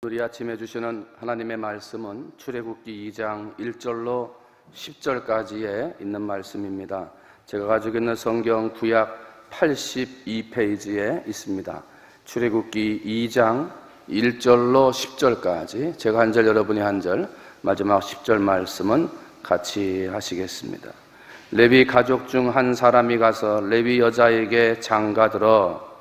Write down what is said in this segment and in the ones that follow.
우리 아침에 주시는 하나님의 말씀은 출애굽기 2장 1절로 10절까지에 있는 말씀입니다. 제가 가지고 있는 성경 구약 82페이지에 있습니다. 출애굽기 2장 1절로 10절까지 제가 한 절, 여러분이 한 절, 마지막 10절 말씀은 같이 하시겠습니다. 레위 가족 중 한 사람이 가서 레위 여자에게 장가들어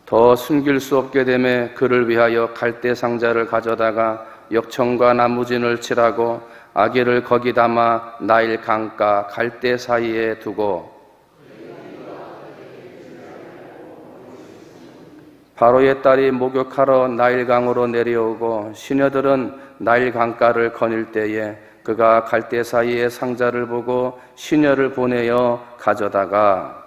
더 숨길 수 없게 되매 그를 위하여 갈대 상자를 가져다가 역청과 나무진을 칠하고 아기를 거기 담아 나일 강가 갈대 사이에 두고 바로의 딸이 목욕하러 나일 강으로 내려오고 시녀들은 나일 강가를 거닐 때에 그가 갈대 사이에 상자를 보고 시녀를 보내어 가져다가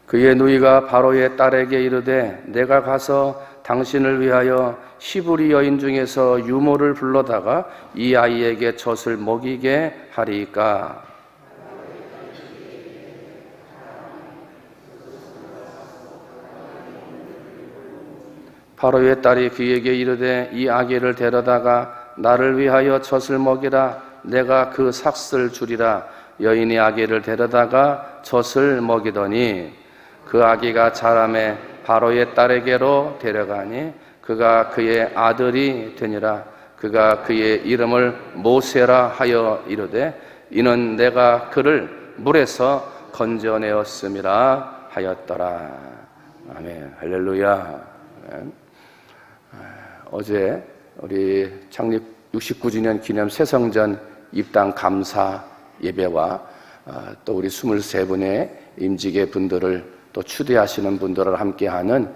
그의 누이가 바로의 딸에게 이르되 내가 가서 당신을 위하여 히브리 여인 중에서 유모를 불러다가 이 아이에게 젖을 먹이게 하리까. 바로의 딸이 그에게 이르되 이 아기를 데려다가 나를 위하여 젖을 먹이라. 내가 그 삭슬 주리라. 여인이 아기를 데려다가 젖을 먹이더니 그 아기가 자라매 바로의 딸에게로 데려가니 그가 그의 아들이 되니라. 그가 그의 이름을 모세라 하여 이르되 이는 내가 그를 물에서 건져내었음이라 하였더라. 아멘. 할렐루야. 아멘. 어제 우리 창립 69주년 기념 새성전 입당 감사 예배와 또 우리 23분의 임직의 분들을 또 추대하시는 분들을 함께하는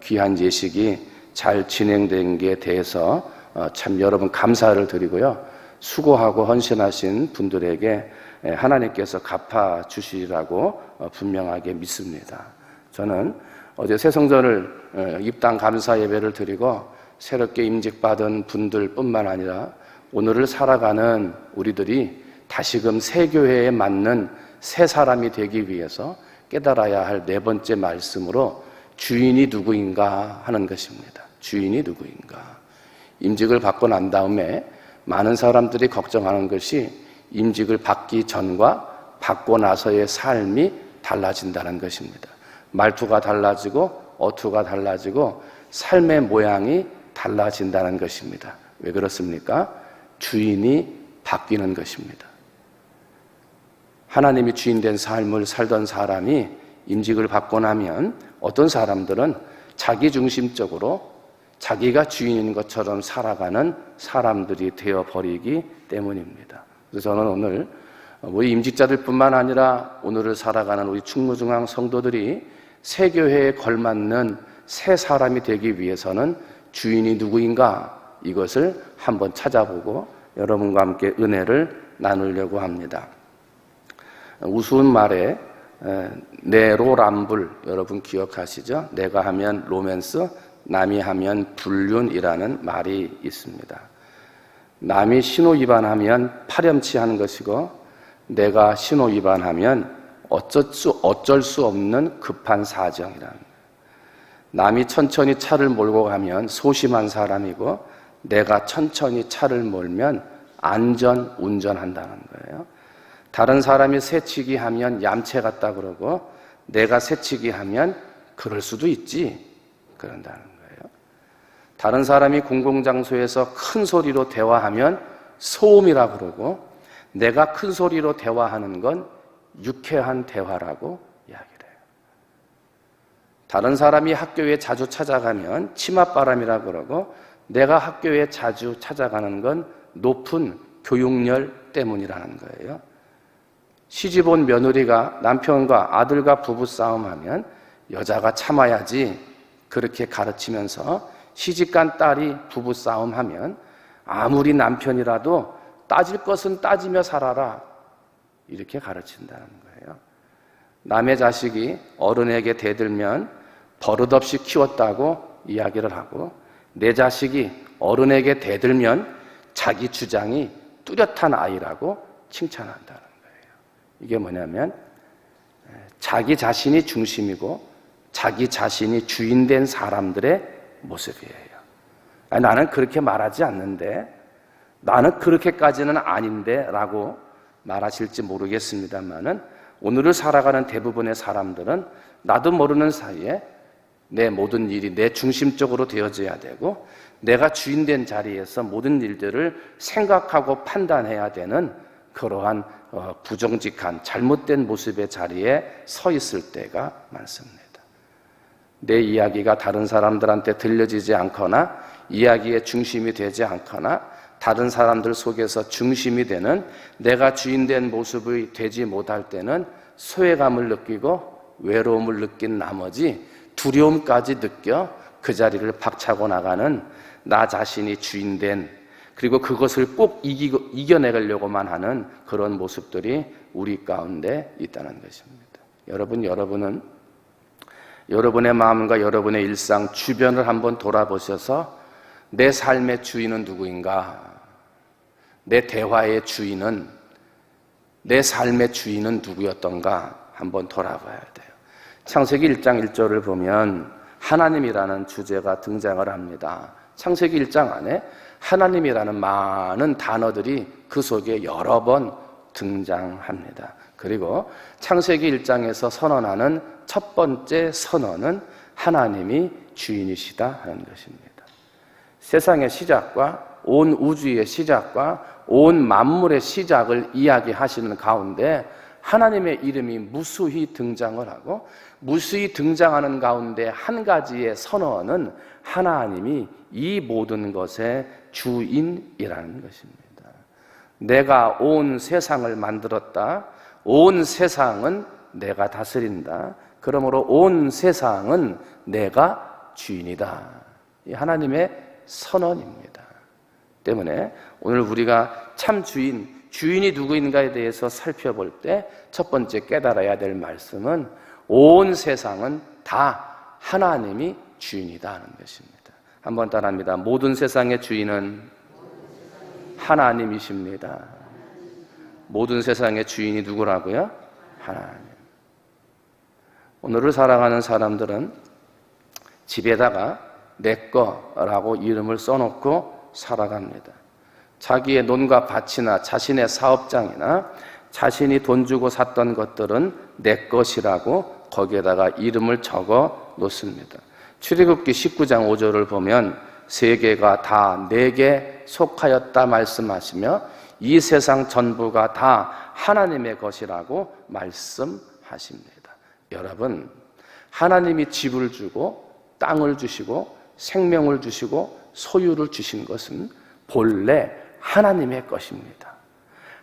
귀한 예식이 잘 진행된 게 대해서 참 여러분 감사를 드리고요. 수고하고 헌신하신 분들에게 하나님께서 갚아주시라고 분명하게 믿습니다. 저는 어제 새성전을 입당 감사 예배를 드리고 새롭게 임직받은 분들 뿐만 아니라 오늘을 살아가는 우리들이 다시금 새 교회에 맞는 새 사람이 되기 위해서 깨달아야 할 네 번째 말씀으로 주인이 누구인가 하는 것입니다. 주인이 누구인가. 임직을 받고 난 다음에 많은 사람들이 걱정하는 것이 임직을 받기 전과 받고 나서의 삶이 달라진다는 것입니다. 말투가 달라지고 어투가 달라지고 삶의 모양이 달라진다는 것입니다. 왜 그렇습니까? 주인이 바뀌는 것입니다. 하나님이 주인된 삶을 살던 사람이 임직을 받고 나면 어떤 사람들은 자기중심적으로 자기가 주인인 것처럼 살아가는 사람들이 되어버리기 때문입니다. 그래서 저는 오늘 우리 임직자들 뿐만 아니라 오늘을 살아가는 우리 충무중앙 성도들이 새 교회에 걸맞는 새 사람이 되기 위해서는 주인이 누구인가 이것을 한번 찾아보고 여러분과 함께 은혜를 나누려고 합니다. 우스운 말에 내로람불 여러분 기억하시죠? 내가 하면 로맨스, 남이 하면 불륜이라는 말이 있습니다. 남이 신호 위반하면 파렴치하는 것이고 내가 신호 위반하면 어쩔 수 없는 급한 사정이라는 거예요. 남이 천천히 차를 몰고 가면 소심한 사람이고 내가 천천히 차를 몰면 안전 운전한다는 거예요. 다른 사람이 새치기 하면 얌체 같다 그러고 내가 새치기 하면 그럴 수도 있지 그런다는 거예요. 다른 사람이 공공장소에서 큰 소리로 대화하면 소음이라 그러고 내가 큰 소리로 대화하는 건 유쾌한 대화라고 이야기를 해요. 다른 사람이 학교에 자주 찾아가면 치맛바람이라 그러고 내가 학교에 자주 찾아가는 건 높은 교육열 때문이라는 거예요. 시집온 며느리가 남편과 아들과 부부싸움하면 여자가 참아야지 그렇게 가르치면서 시집간 딸이 부부싸움하면 아무리 남편이라도 따질 것은 따지며 살아라 이렇게 가르친다는 거예요. 남의 자식이 어른에게 대들면 버릇없이 키웠다고 이야기를 하고 내 자식이 어른에게 대들면 자기 주장이 뚜렷한 아이라고 칭찬한다는 거예요. 이게 뭐냐면 자기 자신이 중심이고 자기 자신이 주인된 사람들의 모습이에요. 나는 그렇게 말하지 않는데, 나는 그렇게까지는 아닌데 라고 말하실지 모르겠습니다만은 오늘을 살아가는 대부분의 사람들은 나도 모르는 사이에 내 모든 일이 내 중심적으로 되어져야 되고 내가 주인된 자리에서 모든 일들을 생각하고 판단해야 되는 그러한 부정직한 잘못된 모습의 자리에 서 있을 때가 많습니다. 내 이야기가 다른 사람들한테 들려지지 않거나 이야기의 중심이 되지 않거나 다른 사람들 속에서 중심이 되는 내가 주인된 모습이 되지 못할 때는 소외감을 느끼고 외로움을 느낀 나머지 두려움까지 느껴 그 자리를 박차고 나가는 나 자신이 주인된, 그리고 그것을 꼭 이겨내려고만 하는 그런 모습들이 우리 가운데 있다는 것입니다. 여러분은 여러분의 마음과 여러분의 일상 주변을 한번 돌아보셔서 내 삶의 주인은 누구인가? 내 대화의 주인은, 내 삶의 주인은 누구였던가 한번 돌아봐야 돼요. 창세기 1장 1절을 보면 하나님이라는 주제가 등장을 합니다. 창세기 1장 안에 하나님이라는 많은 단어들이 그 속에 여러 번 등장합니다. 그리고 창세기 1장에서 선언하는 첫 번째 선언은 하나님이 주인이시다 하는 것입니다. 세상의 시작과 온 우주의 시작과 온 만물의 시작을 이야기하시는 가운데 하나님의 이름이 무수히 등장을 하고, 무수히 등장하는 가운데 한 가지의 선언은 하나님이 이 모든 것의 주인이라는 것입니다. 내가 온 세상을 만들었다. 온 세상은 내가 다스린다. 그러므로 온 세상은 내가 주인이다. 이 하나님의 선언입니다. 때문에 오늘 우리가 참 주인이 누구인가에 대해서 살펴볼 때 첫 번째 깨달아야 될 말씀은 온 세상은 다 하나님이 주인이다 하는 것입니다. 한번 따라합니다. 모든 세상의 주인은 하나님이십니다. 모든 세상의 주인이 누구라고요? 하나님. 오늘을 살아가는 사람들은 집에다가 내 거라고 이름을 써놓고 살아갑니다. 자기의 논과 밭이나 자신의 사업장이나 자신이 돈 주고 샀던 것들은 내 것이라고 거기에다가 이름을 적어 놓습니다. 출애굽기 19장 5절을 보면 세계가 다 내게 속하였다 말씀하시며 이 세상 전부가 다 하나님의 것이라고 말씀하십니다. 여러분, 하나님이 집을 주고 땅을 주시고 생명을 주시고 소유를 주신 것은 본래 하나님의 것입니다.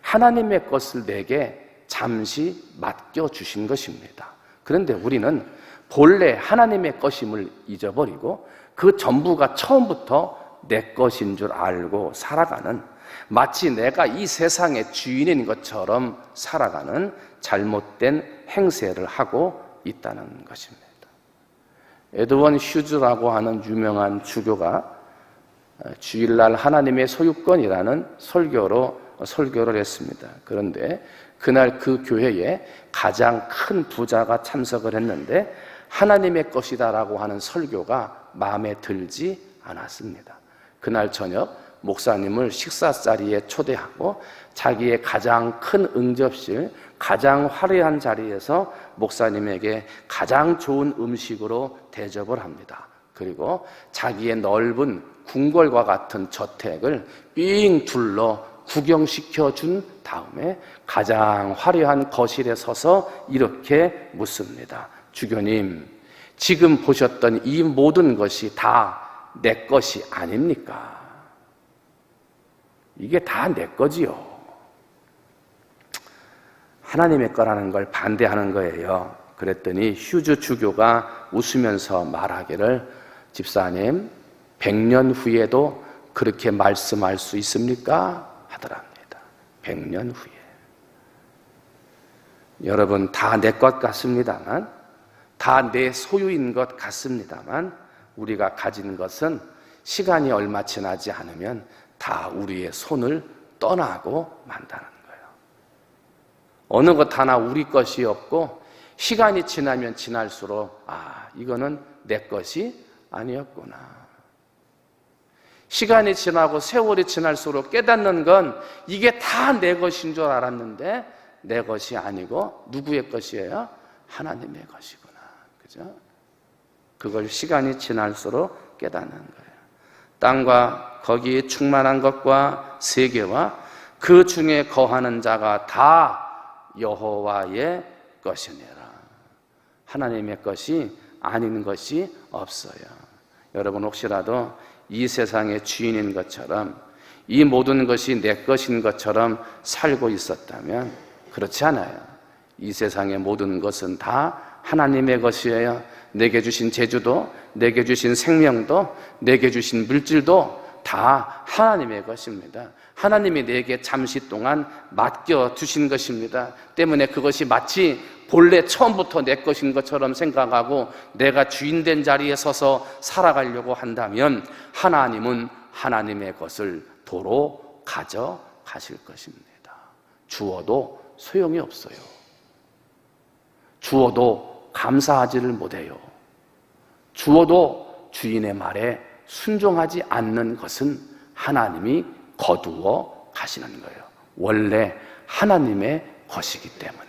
하나님의 것을 내게 잠시 맡겨주신 것입니다. 그런데 우리는 본래 하나님의 것임을 잊어버리고 그 전부가 처음부터 내 것인 줄 알고 살아가는, 마치 내가 이 세상의 주인인 것처럼 살아가는 잘못된 행세를 하고 있다는 것입니다. 에드원 휴즈라고 하는 유명한 주교가 주일날 하나님의 소유권이라는 설교를 했습니다. 그런데 그날 그 교회에 가장 큰 부자가 참석을 했는데 하나님의 것이다라고 하는 설교가 마음에 들지 않았습니다. 그날 저녁 목사님을 식사 자리에 초대하고 자기의 가장 큰 응접실, 가장 화려한 자리에서 목사님에게 가장 좋은 음식으로 대접을 합니다. 그리고 자기의 넓은 궁궐과 같은 저택을 삥 둘러 구경시켜 준 다음에 가장 화려한 거실에 서서 이렇게 묻습니다. 주교님, 지금 보셨던 이 모든 것이 다 내 것이 아닙니까? 이게 다 내 거지요. 하나님의 거라는 걸 반대하는 거예요. 그랬더니 휴즈 주교가 웃으면서 말하기를, 집사님, 100년 후에도 그렇게 말씀할 수 있습니까? 하더랍니다. 100년 후에. 여러분, 다 내 것 같습니다만, 다 내 소유인 것 같습니다만, 우리가 가진 것은 시간이 얼마 지나지 않으면 다 우리의 손을 떠나고 만다는 거예요. 어느 것 하나 우리 것이 없고 시간이 지나면 지날수록 이거는 내 것이 아니었구나. 시간이 지나고 세월이 지날수록 깨닫는 건 이게 다 내 것인 줄 알았는데 내 것이 아니고 누구의 것이에요? 하나님의 것이구나. 그죠? 그걸 시간이 지날수록 깨닫는 거예요. 땅과 거기에 충만한 것과 세계와 그 중에 거하는 자가 다 여호와의 것이니라. 하나님의 것이 아닌 것이 없어요. 여러분 혹시라도 이 세상의 주인인 것처럼 이 모든 것이 내 것인 것처럼 살고 있었다면 그렇지 않아요. 이 세상의 모든 것은 다 하나님의 것이에요. 내게 주신 재주도, 내게 주신 생명도, 내게 주신 물질도 다 하나님의 것입니다. 하나님이 내게 잠시 동안 맡겨두신 것입니다. 때문에 그것이 마치 본래 처음부터 내 것인 것처럼 생각하고 내가 주인된 자리에 서서 살아가려고 한다면 하나님은 하나님의 것을 도로 가져가실 것입니다. 주어도 소용이 없어요. 주어도 감사하지를 못해요. 주어도 주인의 말에 순종하지 않는 것은 하나님이 거두어 가시는 거예요. 원래 하나님의 것이기 때문에.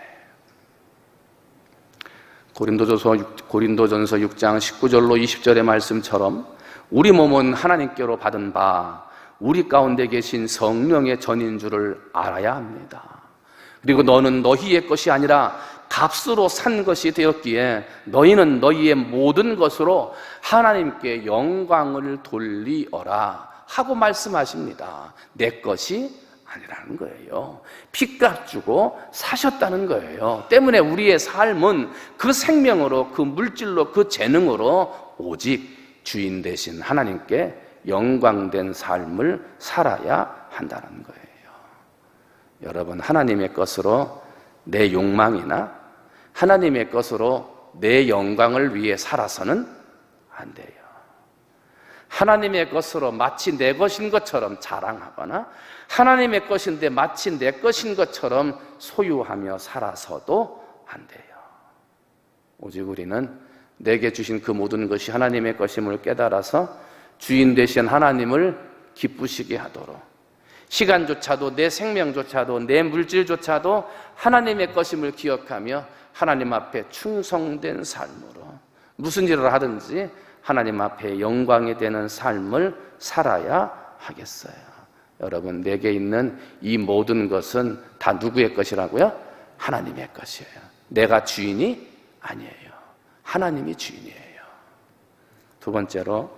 고린도전서 6장 19절로 20절의 말씀처럼 우리 몸은 하나님께로 받은 바 우리 가운데 계신 성령의 전인 줄을 알아야 합니다. 그리고 너는 너희의 것이 아니라 값으로 산 것이 되었기에 너희는 너희의 모든 것으로 하나님께 영광을 돌리어라 하고 말씀하십니다. 내 것이 아니라는 거예요. 핏값 주고 사셨다는 거예요. 때문에 우리의 삶은 그 생명으로, 그 물질로, 그 재능으로 오직 주인 되신 하나님께 영광된 삶을 살아야 한다는 거예요. 여러분, 하나님의 것으로 내 욕망이나 하나님의 것으로 내 영광을 위해 살아서는 안 돼요. 하나님의 것으로 마치 내 것인 것처럼 자랑하거나 하나님의 것인데 마치 내 것인 것처럼 소유하며 살아서도 안 돼요. 오직 우리는 내게 주신 그 모든 것이 하나님의 것임을 깨달아서 주인 되신 하나님을 기쁘시게 하도록, 시간조차도 내 생명조차도 내 물질조차도 하나님의 것임을 기억하며 하나님 앞에 충성된 삶으로 무슨 일을 하든지 하나님 앞에 영광이 되는 삶을 살아야 하겠어요. 여러분, 내게 있는 이 모든 것은 다 누구의 것이라고요? 하나님의 것이에요. 내가 주인이 아니에요. 하나님이 주인이에요. 두 번째로,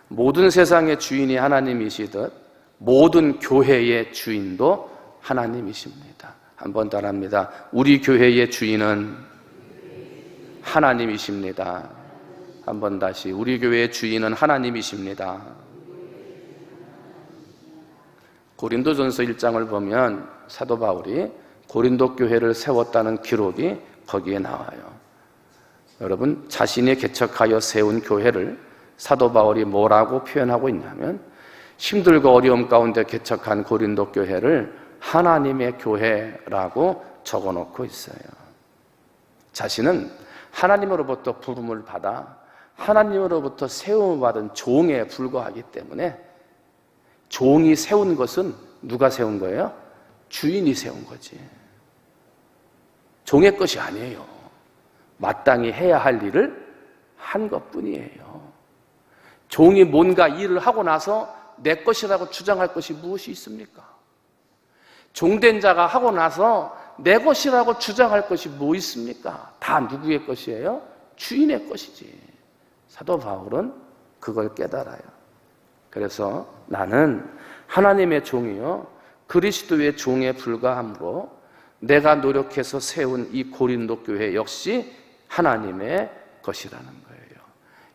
모든 세상의 주인이 하나님이시듯 모든 교회의 주인도 하나님이십니다. 한번 따라합니다. 우리 교회의 주인은 하나님이십니다. 한번 다시, 우리 교회의 주인은 하나님이십니다. 고린도전서 1장을 보면 사도 바울이 고린도 교회를 세웠다는 기록이 거기에 나와요. 여러분, 자신이 개척하여 세운 교회를 사도 바울이 뭐라고 표현하고 있냐면 힘들고 어려움 가운데 개척한 고린도 교회를 하나님의 교회라고 적어놓고 있어요. 자신은 하나님으로부터 부름을 받아 하나님으로부터 세움을 받은 종에 불과하기 때문에 종이 세운 것은 누가 세운 거예요? 주인이 세운 거지. 종의 것이 아니에요. 마땅히 해야 할 일을 한 것뿐이에요. 종이 뭔가 일을 하고 나서 내 것이라고 주장할 것이 무엇이 있습니까? 종된 자가 하고 나서 내 것이라고 주장할 것이 뭐 있습니까? 다 누구의 것이에요? 주인의 것이지. 사도 바울은 그걸 깨달아요. 그래서 나는 하나님의 종이요 그리스도의 종에 불과하므로 내가 노력해서 세운 이 고린도 교회 역시 하나님의 것이라는 거예요.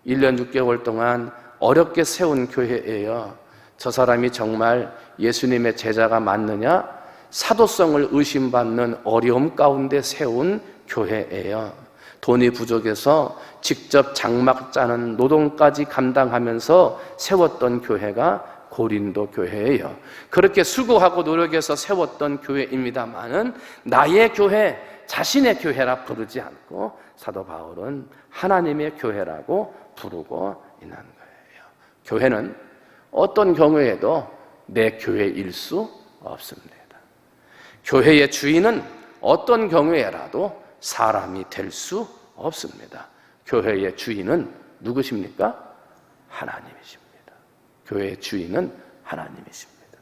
1년 6개월 동안 어렵게 세운 교회예요. 저 사람이 정말 예수님의 제자가 맞느냐? 사도성을 의심받는 어려움 가운데 세운 교회예요. 돈이 부족해서 직접 장막 짜는 노동까지 감당하면서 세웠던 교회가 고린도 교회예요. 그렇게 수고하고 노력해서 세웠던 교회입니다만은 나의 교회, 자신의 교회라 부르지 않고 사도 바울은 하나님의 교회라고 부르고 있는 거예요. 교회는 어떤 경우에도 내 교회일 수 없습니다. 교회의 주인은 어떤 경우에라도 사람이 될 수 없습니다. 교회의 주인은 누구십니까? 하나님이십니다. 교회의 주인은 하나님이십니다.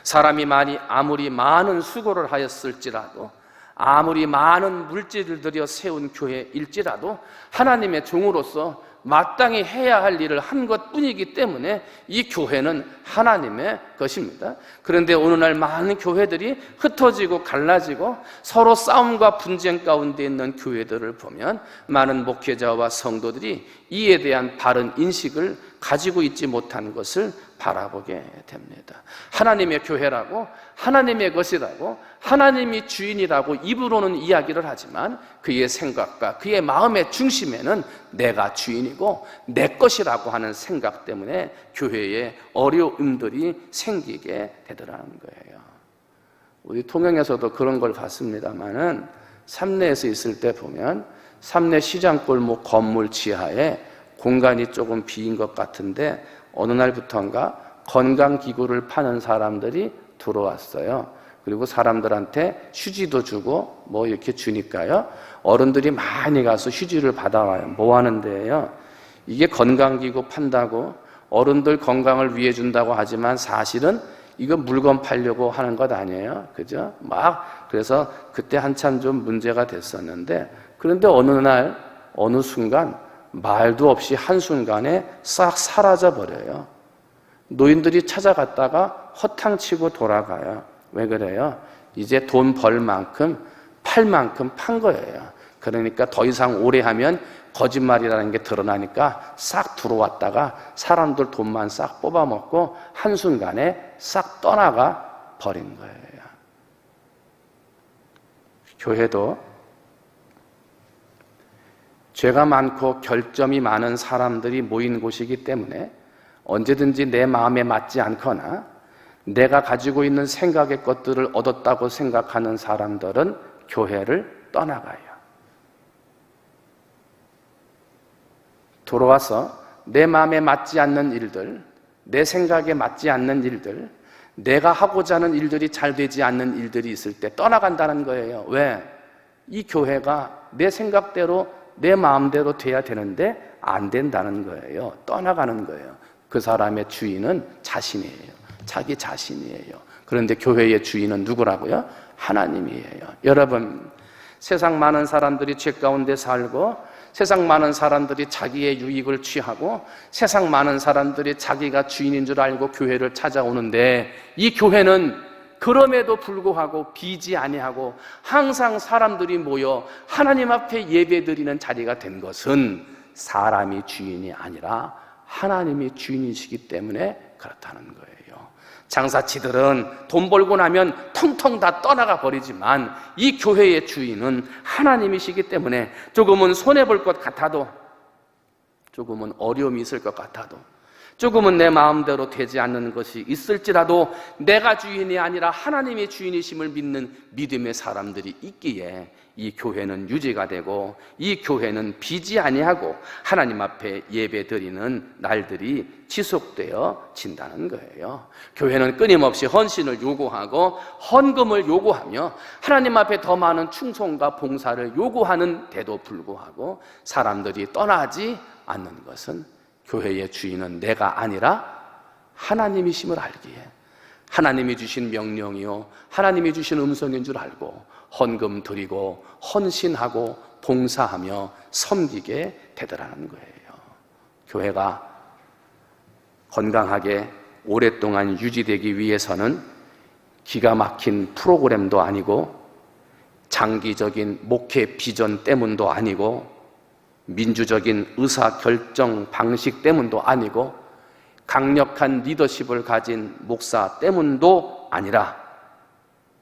사람이 아무리 많은 수고를 하였을지라도, 아무리 많은 물질을 들여 세운 교회일지라도 하나님의 종으로서 마땅히 해야 할 일을 한 것뿐이기 때문에 이 교회는 하나님의 것입니다. 그런데 오늘날 많은 교회들이 흩어지고 갈라지고 서로 싸움과 분쟁 가운데 있는 교회들을 보면 많은 목회자와 성도들이 이에 대한 바른 인식을 가지고 있지 못한 것을 바라보게 됩니다. 하나님의 교회라고, 하나님의 것이라고, 하나님이 주인이라고 입으로는 이야기를 하지만 그의 생각과 그의 마음의 중심에는 내가 주인이고 내 것이라고 하는 생각 때문에 교회에 어려움들이 생기게 되더라는 거예요. 우리 통영에서도 그런 걸 봤습니다만은 삼내에서 있을 때 보면 삼내 시장골목 건물 지하에 공간이 조금 비인 것 같은데 어느 날부터인가 건강기구를 파는 사람들이 들어왔어요. 그리고 사람들한테 휴지도 주고 뭐 이렇게 주니까요, 어른들이 많이 가서 휴지를 받아와요. 뭐 하는 데예요? 이게 건강기구 판다고 어른들 건강을 위해 준다고 하지만 사실은 이거 물건 팔려고 하는 것 아니에요? 그죠? 그래서 그때 한참 좀 문제가 됐었는데, 그런데 어느 날 어느 순간 말도 없이 한순간에 싹 사라져 버려요. 노인들이 찾아갔다가 허탕치고 돌아가요. 왜 그래요? 이제 돈 벌 만큼 팔 만큼 판 거예요. 그러니까 더 이상 오래 하면 거짓말이라는 게 드러나니까 싹 들어왔다가 사람들 돈만 싹 뽑아먹고 한순간에 싹 떠나가 버린 거예요. 교회도 죄가 많고 결점이 많은 사람들이 모인 곳이기 때문에 언제든지 내 마음에 맞지 않거나 내가 가지고 있는 생각의 것들을 얻었다고 생각하는 사람들은 교회를 떠나가요. 돌아와서 내 마음에 맞지 않는 일들, 내 생각에 맞지 않는 일들, 내가 하고자 하는 일들이 잘 되지 않는 일들이 있을 때 떠나간다는 거예요. 왜? 이 교회가 내 생각대로 내 마음대로 돼야 되는데 안 된다는 거예요. 떠나가는 거예요. 그 사람의 주인은 자신이에요. 자기 자신이에요. 그런데 교회의 주인은 누구라고요? 하나님이에요. 여러분, 세상 많은 사람들이 죄 가운데 살고, 세상 많은 사람들이 자기의 유익을 취하고, 세상 많은 사람들이 자기가 주인인 줄 알고 교회를 찾아오는데, 이 교회는 그럼에도 불구하고 비지 아니하고 항상 사람들이 모여 하나님 앞에 예배드리는 자리가 된 것은 사람이 주인이 아니라 하나님이 주인이시기 때문에 그렇다는 거예요. 장사치들은 돈 벌고 나면 텅텅 다 떠나가 버리지만 이 교회의 주인은 하나님이시기 때문에 조금은 손해볼 것 같아도, 조금은 어려움이 있을 것 같아도, 조금은 내 마음대로 되지 않는 것이 있을지라도 내가 주인이 아니라 하나님의 주인이심을 믿는 믿음의 사람들이 있기에 이 교회는 유지가 되고, 이 교회는 비지 아니하고 하나님 앞에 예배드리는 날들이 지속되어 진다는 거예요. 교회는 끊임없이 헌신을 요구하고 헌금을 요구하며 하나님 앞에 더 많은 충성과 봉사를 요구하는 데도 불구하고 사람들이 떠나지 않는 것은 교회의 주인은 내가 아니라 하나님이심을 알기에, 하나님이 주신 명령이요 하나님이 주신 음성인 줄 알고 헌금 드리고 헌신하고 봉사하며 섬기게 되더라는 거예요. 교회가 건강하게 오랫동안 유지되기 위해서는 기가 막힌 프로그램도 아니고 장기적인 목회 비전 때문도 아니고 민주적인 의사결정 방식 때문도 아니고 강력한 리더십을 가진 목사 때문도 아니라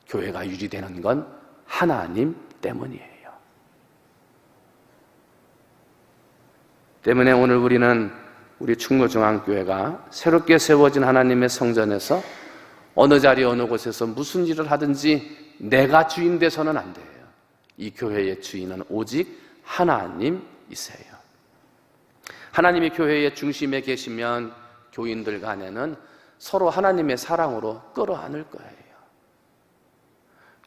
교회가 유지되는 건 하나님 때문이에요. 때문에 오늘 우리 충무중앙교회가 새롭게 세워진 하나님의 성전에서 어느 자리 어느 곳에서 무슨 일을 하든지 내가 주인 돼서는 안 돼요. 이 교회의 주인은 오직 하나님이세요. 하나님이 교회의 중심에 계시면 교인들 간에는 서로 하나님의 사랑으로 끌어안을 거예요.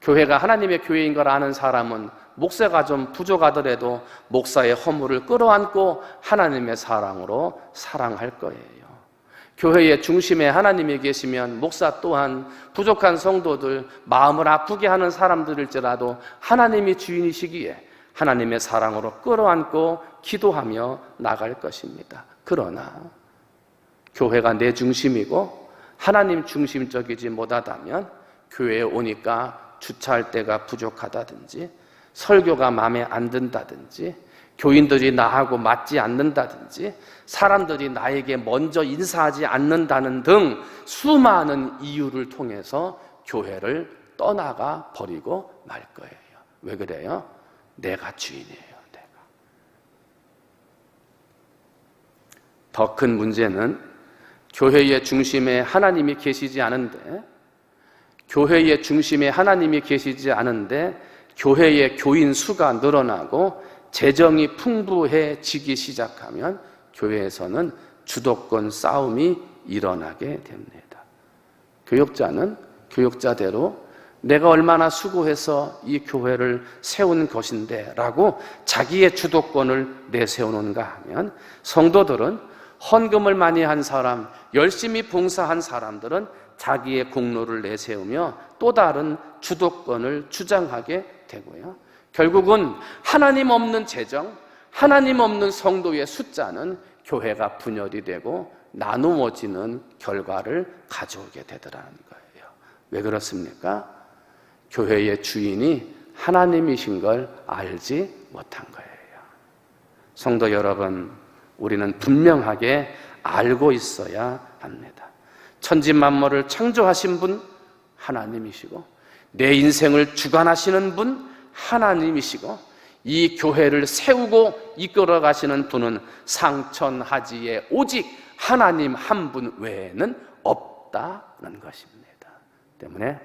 교회가 하나님의 교회인 걸 아는 사람은 목사가 좀 부족하더라도 목사의 허물을 끌어안고 하나님의 사랑으로 사랑할 거예요. 교회의 중심에 하나님이 계시면 목사 또한 부족한 성도들, 마음을 아프게 하는 사람들일지라도 하나님이 주인이시기에 하나님의 사랑으로 끌어안고 기도하며 나갈 것입니다. 그러나 교회가 내 중심이고 하나님 중심적이지 못하다면 교회에 오니까 주차할 데가 부족하다든지 설교가 마음에 안 든다든지 교인들이 나하고 맞지 않는다든지 사람들이 나에게 먼저 인사하지 않는다는 등 수많은 이유를 통해서 교회를 떠나가 버리고 말 거예요. 왜 그래요? 내가 주인이에요. 내가. 더 큰 문제는 교회의 중심에 하나님이 계시지 않은데 교회의 중심에 하나님이 계시지 않은데 교회의 교인 수가 늘어나고 재정이 풍부해지기 시작하면 교회에서는 주도권 싸움이 일어나게 됩니다. 교역자는 교역자대로 내가 얼마나 수고해서 이 교회를 세운 것인데 라고 자기의 주도권을 내세우는가 하면 성도들은 헌금을 많이 한 사람, 열심히 봉사한 사람들은 자기의 공로를 내세우며 또 다른 주도권을 주장하게 되고요. 결국은 하나님 없는 재정, 하나님 없는 성도의 숫자는 교회가 분열이 되고 나누어지는 결과를 가져오게 되더라는 거예요. 왜 그렇습니까? 교회의 주인이 하나님이신 걸 알지 못한 거예요. 성도 여러분, 우리는 분명하게 알고 있어야 합니다. 천지만물을 창조하신 분 하나님이시고 내 인생을 주관하시는 분 하나님이시고 이 교회를 세우고 이끌어 가시는 분은 상천하지에 오직 하나님 한 분 외에는 없다는 것입니다. 때문에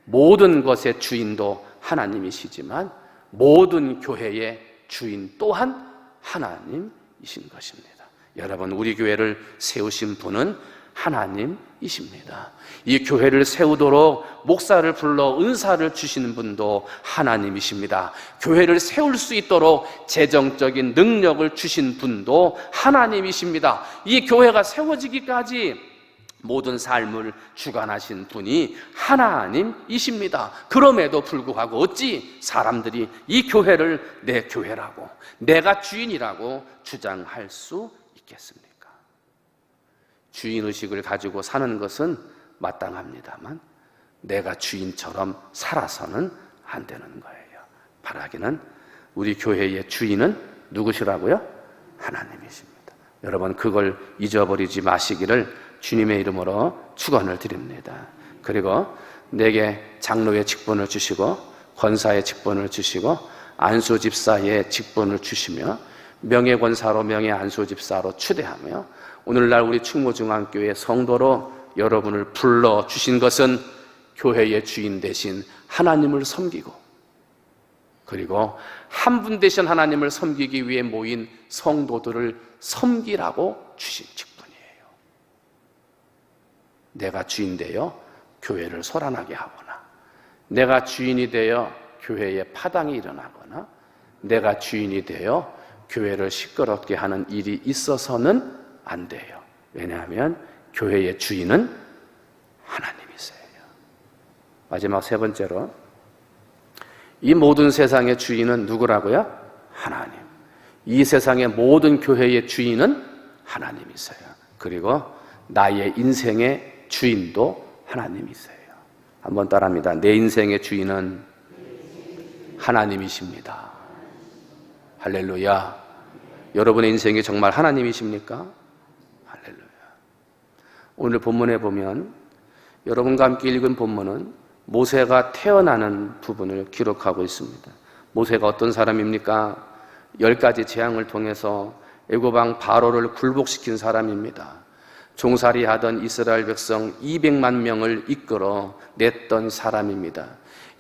모든 것의 주인도 하나님이시지만 모든 교회의 주인 또한 하나님이신 것입니다. 여러분, 우리 교회를 세우신 분은 하나님이십니다. 이 교회를 세우도록 목사를 불러 은사를 주시는 분도 하나님이십니다. 교회를 세울 수 있도록 재정적인 능력을 주신 분도 하나님이십니다. 이 교회가 세워지기까지 모든 삶을 주관하신 분이 하나님이십니다. 그럼에도 불구하고 어찌 사람들이 이 교회를 내 교회라고, 내가 주인이라고 주장할 수 있겠습니까? 주인의식을 가지고 사는 것은 마땅합니다만 내가 주인처럼 살아서는 안 되는 거예요. 바라기는 우리 교회의 주인은 누구시라고요? 하나님이십니다. 여러분, 그걸 잊어버리지 마시기를 주님의 이름으로 축원을 드립니다. 그리고 내게 장로의 직분을 주시고 권사의 직분을 주시고 안수집사의 직분을 주시며 명예권사로 명예안수집사로 추대하며 오늘날 우리 충무중앙교회 성도로 여러분을 불러주신 것은 교회의 주인 되신 하나님을 섬기고 그리고 한 분 되신 하나님을 섬기기 위해 모인 성도들을 섬기라고 주신 직분이에요. 내가 주인 되어 교회를 소란하게 하거나 내가 주인이 되어 교회에 파당이 일어나거나 내가 주인이 되어 교회를 시끄럽게 하는 일이 있어서는 안 돼요. 왜냐하면 교회의 주인은 하나님이세요. 마지막 세 번째로 이 모든 세상의 주인은 누구라고요? 하나님. 이 세상의 모든 교회의 주인은 하나님이세요. 그리고 나의 인생의 주인도 하나님이세요. 한번 따라합니다. 내 인생의 주인은 하나님이십니다. 할렐루야. 여러분의 인생이 정말 하나님이십니까? 할렐루야. 오늘 본문에 보면 여러분과 함께 읽은 본문은 모세가 태어나는 부분을 기록하고 있습니다. 모세가 어떤 사람입니까? 10가지 재앙을 통해서 애굽 왕 바로를 굴복시킨 사람입니다. 종살이 하던 이스라엘 백성 200만 명을 이끌어 냈던 사람입니다.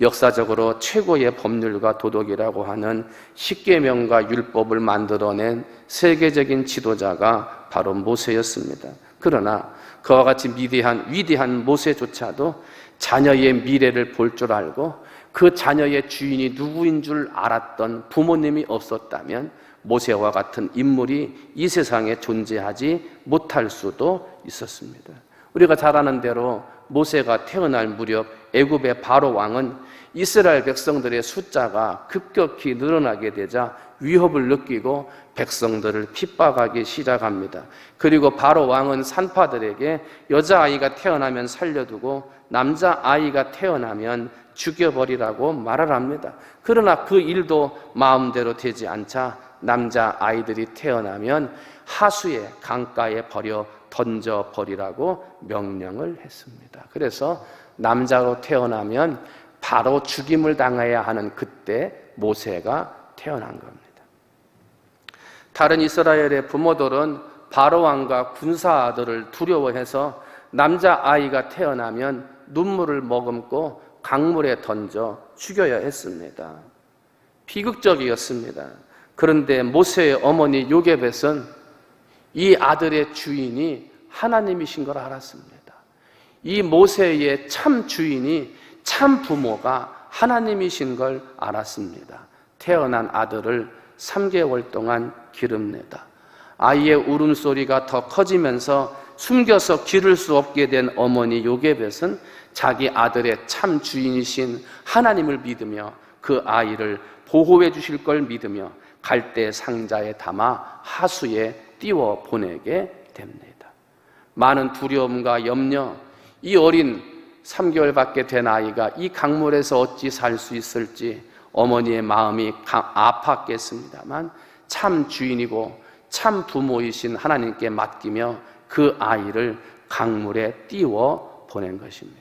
역사적으로 최고의 법률과 도덕이라고 하는 십계명과 율법을 만들어낸 세계적인 지도자가 바로 모세였습니다. 그러나 그와 같이 위대한 모세조차도 자녀의 미래를 볼 줄 알고 그 자녀의 주인이 누구인 줄 알았던 부모님이 없었다면 모세와 같은 인물이 이 세상에 존재하지 못할 수도 있었습니다. 우리가 잘 아는 대로 모세가 태어날 무렵 애굽의 바로 왕은 이스라엘 백성들의 숫자가 급격히 늘어나게 되자 위협을 느끼고 백성들을 핍박하기 시작합니다. 그리고 바로 왕은 산파들에게 여자아이가 태어나면 살려두고 남자아이가 태어나면 죽여버리라고 말을 합니다. 그러나 그 일도 마음대로 되지 않자 남자아이들이 태어나면 하수에 강가에 버려 던져버리라고 명령을 했습니다. 그래서 남자로 태어나면 바로 죽임을 당해야 하는 그때 모세가 태어난 겁니다. 다른 이스라엘의 부모들은 바로 왕과 군사 아들을 두려워해서 남자아이가 태어나면 눈물을 머금고 강물에 던져 죽여야 했습니다. 비극적이었습니다. 그런데 모세의 어머니 요게벳은 이 아들의 주인이 하나님이신 걸 알았습니다. 이 모세의 참 주인이 참 부모가 하나님이신 걸 알았습니다. 태어난 아들을 3개월 동안 기름내다. 아이의 울음소리가 더 커지면서 숨겨서 기를 수 없게 된 어머니 요게벳은 자기 아들의 참 주인이신 하나님을 믿으며 그 아이를 보호해 주실 걸 믿으며 갈대 상자에 담아 하수에 띄워 보내게 됩니다. 많은 두려움과 염려, 이 어린 3개월밖에 된 아이가 이 강물에서 어찌 살 수 있을지 어머니의 마음이 아팠겠습니다만 참 주인이고 참 부모이신 하나님께 맡기며 그 아이를 강물에 띄워 보낸 것입니다.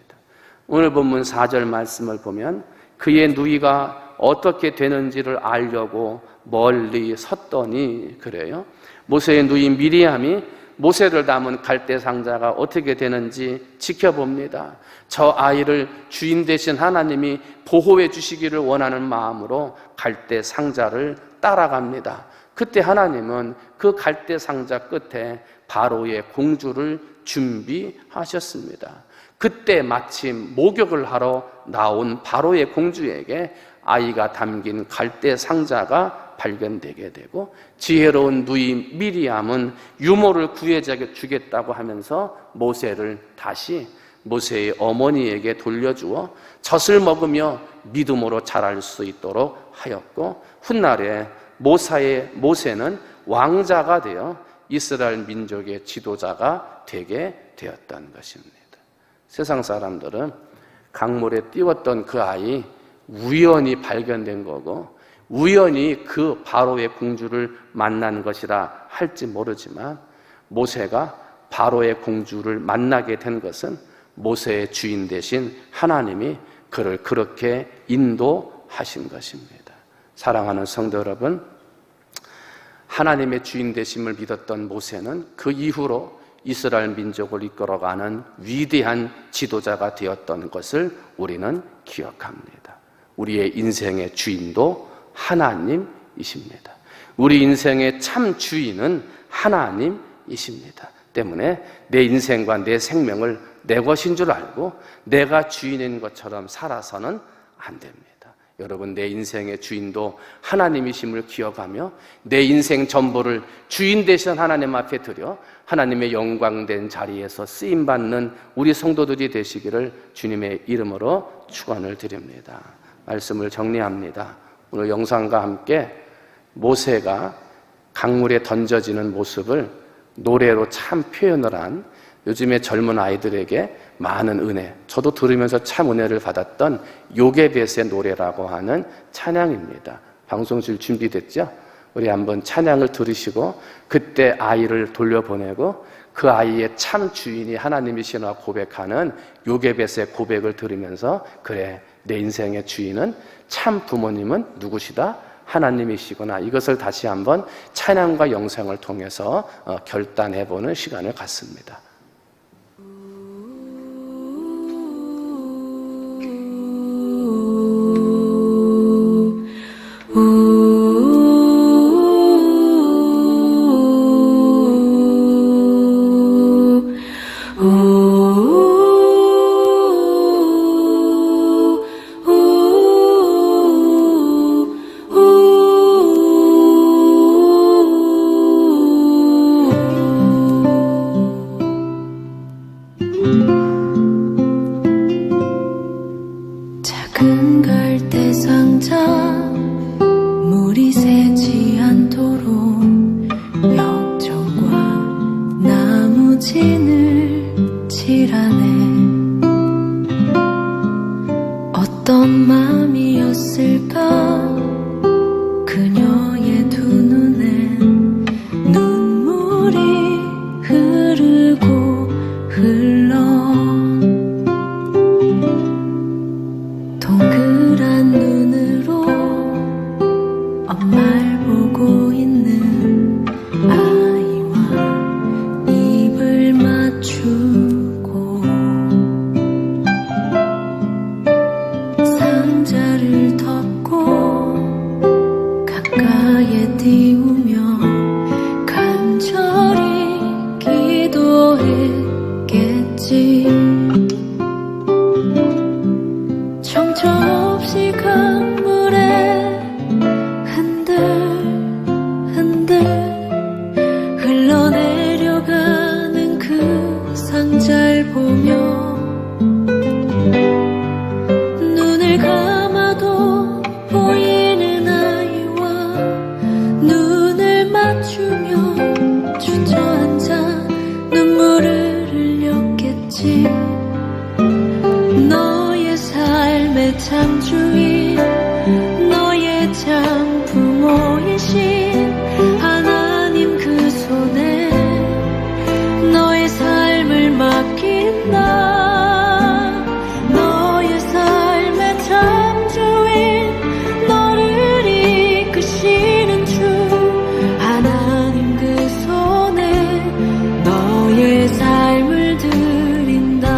오늘 본문 4절 말씀을 보면 그의 누이가 어떻게 되는지를 알려고 멀리 섰더니 그래요. 모세의 누이 미리암이 모세를 담은 갈대 상자가 어떻게 되는지 지켜봅니다. 저 아이를 주인 되신 하나님이 보호해 주시기를 원하는 마음으로 갈대 상자를 따라갑니다. 그때 하나님은 그 갈대 상자 끝에 바로의 공주를 준비하셨습니다. 그때 마침 목욕을 하러 나온 바로의 공주에게 아이가 담긴 갈대 상자가 발견되게 되고 지혜로운 누이 미리암은 유모를 구해주겠다고 하면서 모세를 다시 모세의 어머니에게 돌려주어 젖을 먹으며 믿음으로 자랄 수 있도록 하였고 훗날에 모세는 왕자가 되어 이스라엘 민족의 지도자가 되게 되었다는 것입니다. 세상 사람들은 강물에 띄웠던 그 아이 우연히 발견된 거고 우연히 그 바로의 공주를 만난 것이라 할지 모르지만 모세가 바로의 공주를 만나게 된 것은 모세의 주인 되신 하나님이 그를 그렇게 인도하신 것입니다. 사랑하는 성도 여러분, 하나님의 주인 되심을 믿었던 모세는 그 이후로 이스라엘 민족을 이끌어가는 위대한 지도자가 되었던 것을 우리는 기억합니다. 우리의 인생의 주인도 하나님이십니다. 우리 인생의 참 주인은 하나님이십니다. 때문에 내 인생과 내 생명을 내 것인 줄 알고 내가 주인인 것처럼 살아서는 안 됩니다. 여러분, 내 인생의 주인도 하나님이심을 기억하며 내 인생 전부를 주인 되신 하나님 앞에 드려 하나님의 영광된 자리에서 쓰임받는 우리 성도들이 되시기를 주님의 이름으로 축원을 드립니다. 말씀을 정리합니다. 오늘 영상과 함께 모세가 강물에 던져지는 모습을 노래로 참 표현을 한 요즘의 젊은 아이들에게 많은 은혜, 저도 들으면서 참 은혜를 받았던 요게벳의 노래라고 하는 찬양입니다. 방송실 준비됐죠? 우리 한번 찬양을 들으시고 그때 아이를 돌려보내고 그 아이의 참 주인이 하나님이시나 고백하는 요게벳의 고백을 들으면서 그래, 내 인생의 주인은 참 부모님은 누구시다? 하나님이시구나, 이것을 다시 한번 찬양과 영상을 통해서 결단해보는 시간을 갖습니다. 작은 갈대 상자 물이 새지 않도록 역청과 나무진을 칠하네. 어떤 맘이었을까 그녀의 두 눈엔 눈물이 흐르고 흘러 동그란 눈으로 엄마를 보고 있는 아이와 입을 맞추고 상자를 덮고 가까이에 띄우며 간절히 기도했겠지. 정처없이 강물에 흔들흔들 흘러내려가는 그 상자를 보며 눈을 감아도 보이는 아이와 눈을 맞추며 주저앉아 눈물을 흘렸겠지. 너의 삶의 창조인 너의 장부모이신 하나님 그 손에 너의 삶을 맡긴다. 너의 삶의 창조인 너를 이끄시는 주 하나님 그 손에 너의 삶을 드린다.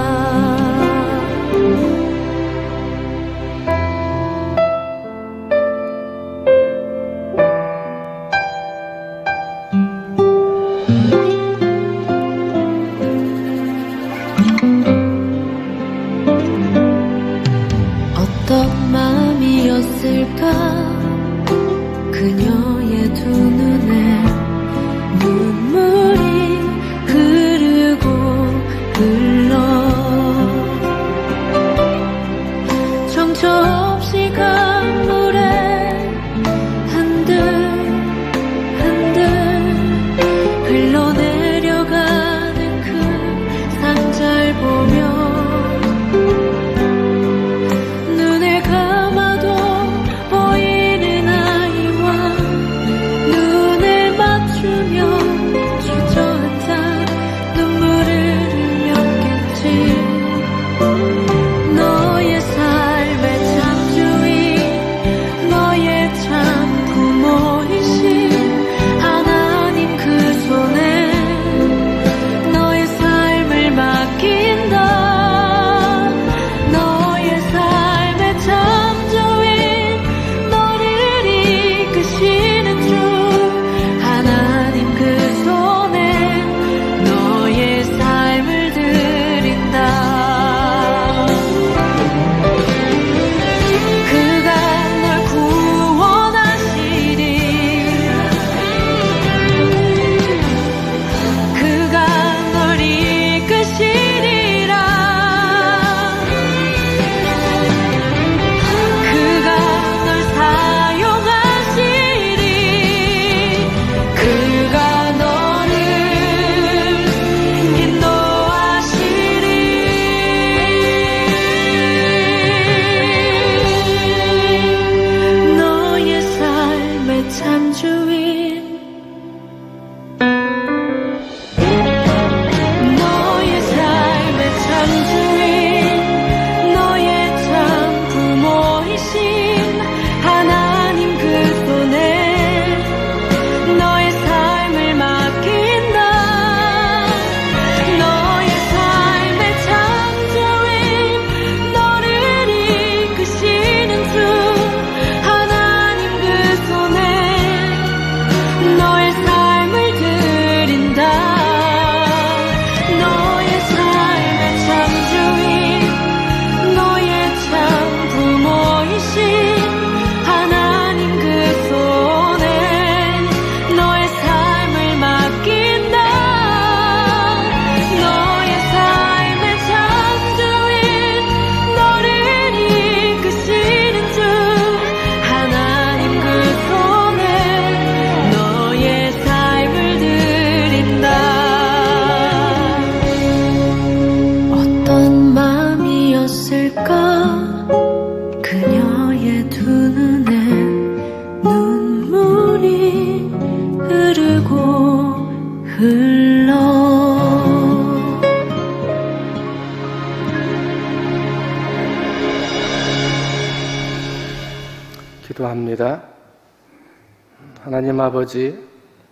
하나님 아버지,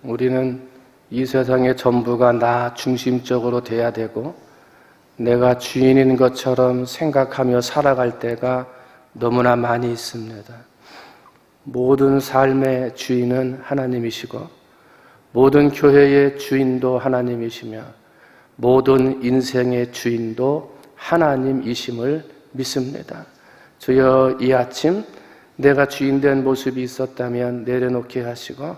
우리는 이 세상의 전부가 나 중심적으로 돼야 되고 내가 주인인 것처럼 생각하며 살아갈 때가 너무나 많이 있습니다. 모든 삶의 주인은 하나님이시고 모든 교회의 주인도 하나님이시며 모든 인생의 주인도 하나님이심을 믿습니다. 주여, 이 아침 내가 주인된 모습이 있었다면 내려놓게 하시고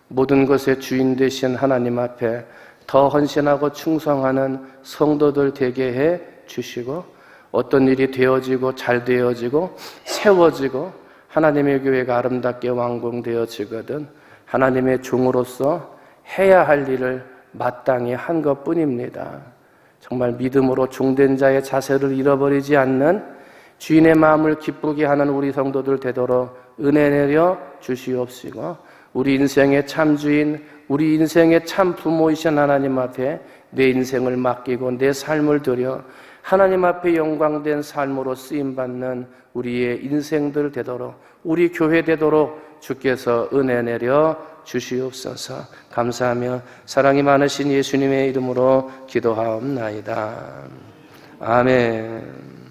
모든 것의 주인 되신 하나님 앞에 더 헌신하고 충성하는 성도들 되게 해 주시고 어떤 일이 되어지고 잘 되어지고 세워지고 하나님의 교회가 아름답게 완공되어지거든 하나님의 종으로서 해야 할 일을 마땅히 한 것뿐입니다. 정말 믿음으로 종된 자의 자세를 잃어버리지 않는 주인의 마음을 기쁘게 하는 우리 성도들 되도록 은혜 내려 주시옵시고 우리 인생의 참 주인, 우리 인생의 참 부모이신 하나님 앞에 내 인생을 맡기고 내 삶을 드려 하나님 앞에 영광된 삶으로 쓰임받는 우리의 인생들 되도록 우리 교회 되도록 주께서 은혜 내려 주시옵소서. 감사하며 사랑이 많으신 예수님의 이름으로 기도하옵나이다. 아멘.